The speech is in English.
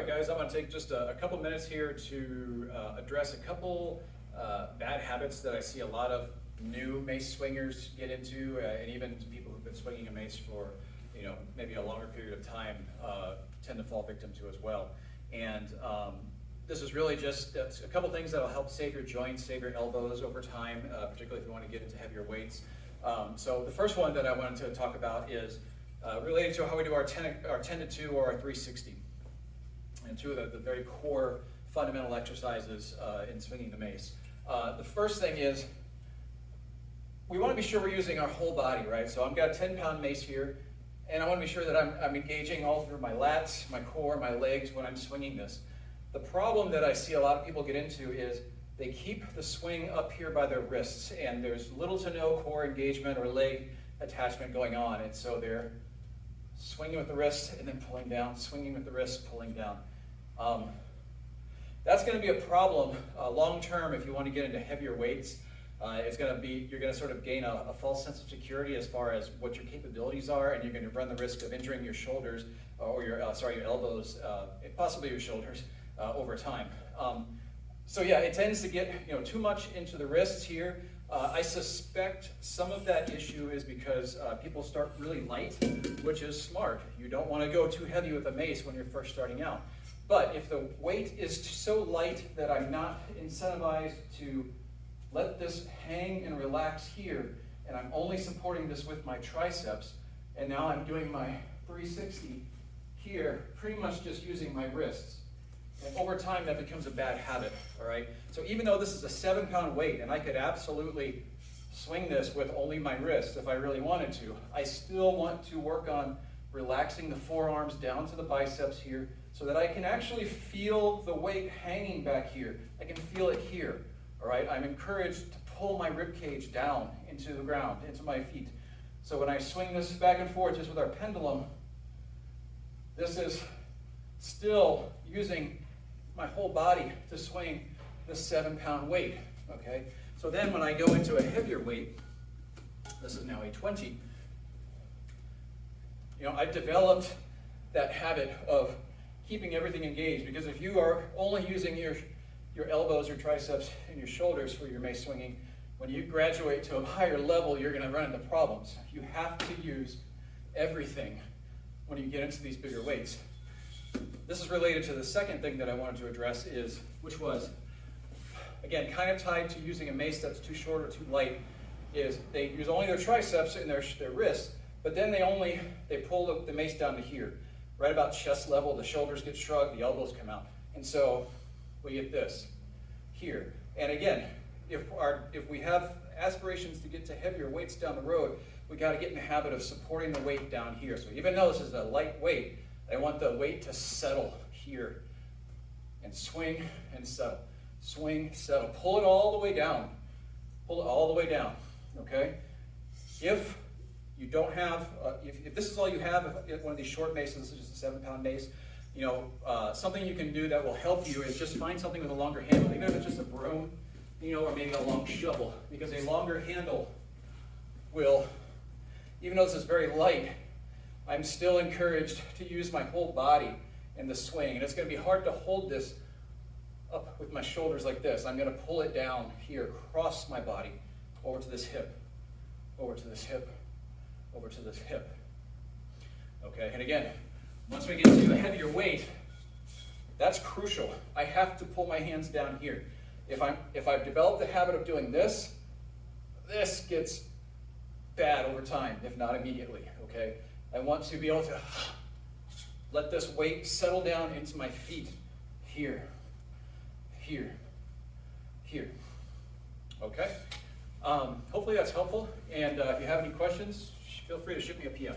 right, guys, I'm going to take just a couple minutes here to address a couple bad habits that I see a lot of new mace swingers get into, and even people who've been swinging a mace for, maybe a longer period of time tend to fall victim to as well. And this is really just a couple things that will help save your joints, save your elbows over time, particularly if you want to get into heavier weights. So the first one that I wanted to talk about is related to how we do our 10 to 2 or our 360. And two of the very core fundamental exercises in swinging the mace. The first thing is we want to be sure we're using our whole body, right? So I've got a 10-pound mace here, and I want to be sure that I'm engaging all through my lats, my core, my legs when I'm swinging this. The problem that I see a lot of people get into is they keep the swing up here by their wrists, and there's little to no core engagement or leg attachment going on, and so they're swinging with the wrist and then pulling down, swinging with the wrist, pulling down. That's going to be a problem long term if you want to get into heavier weights. You're going to sort of gain a false sense of security as far as what your capabilities are, and you're going to run the risk of injuring your shoulders or your elbows, possibly your shoulders over time. So yeah, it tends to get too much into the wrists here. I suspect some of that issue is because people start really light, which is smart. You don't want to go too heavy with a mace when you're first starting out. But if the weight is so light that I'm not incentivized to let this hang and relax here, and I'm only supporting this with my triceps, and now I'm doing my 360 here, pretty much just using my wrists. And over time, that becomes a bad habit, all right? So even though this is a 7-pound weight, and I could absolutely swing this with only my wrists if I really wanted to, I still want to work on relaxing the forearms down to the biceps here so that I can actually feel the weight hanging back here. I can feel it here, all right? I'm encouraged to pull my rib cage down into the ground, into my feet. So when I swing this back and forth just with our pendulum, this is still using my whole body to swing this 7-pound weight, okay? So then when I go into a heavier weight, this is now a 20, I've developed that habit of keeping everything engaged, because if you are only using your elbows, your triceps, and your shoulders for your mace swinging, when you graduate to a higher level, you're gonna run into problems. You have to use everything when you get into these bigger weights. This is related to the second thing that I wanted to address, which was, again, kind of tied to using a mace that's too short or too light, is they use only their triceps and their wrists, but then they pull the mace down to here. Right about chest level, the shoulders get shrugged, the elbows come out. And so we get this here. And again, if we have aspirations to get to heavier weights down the road, we got to get in the habit of supporting the weight down here. So even though this is a light weight, I want the weight to settle here and swing and settle. Swing, settle. Pull it all the way down. Pull it all the way down, okay? If you don't have, if this is all you have, if one of these short maces, this is just a 7-pound mace, something you can do that will help you is just find something with a longer handle, even if it's just a broom, or maybe a long shovel, because a longer handle will, even though this is very light, I'm still encouraged to use my whole body in the swing. And it's going to be hard to hold this up with my shoulders like this. I'm going to pull it down here, across my body, over to this hip, over to this hip, over to this hip. Okay, and again, once we get to a heavier weight, that's crucial. I have to pull my hands down here. If I've developed the habit of doing this, this gets bad over time, if not immediately, okay? I want to be able to let this weight settle down into my feet here, here, here, okay? Hopefully that's helpful, and if you have any questions, feel free to shoot me a PM.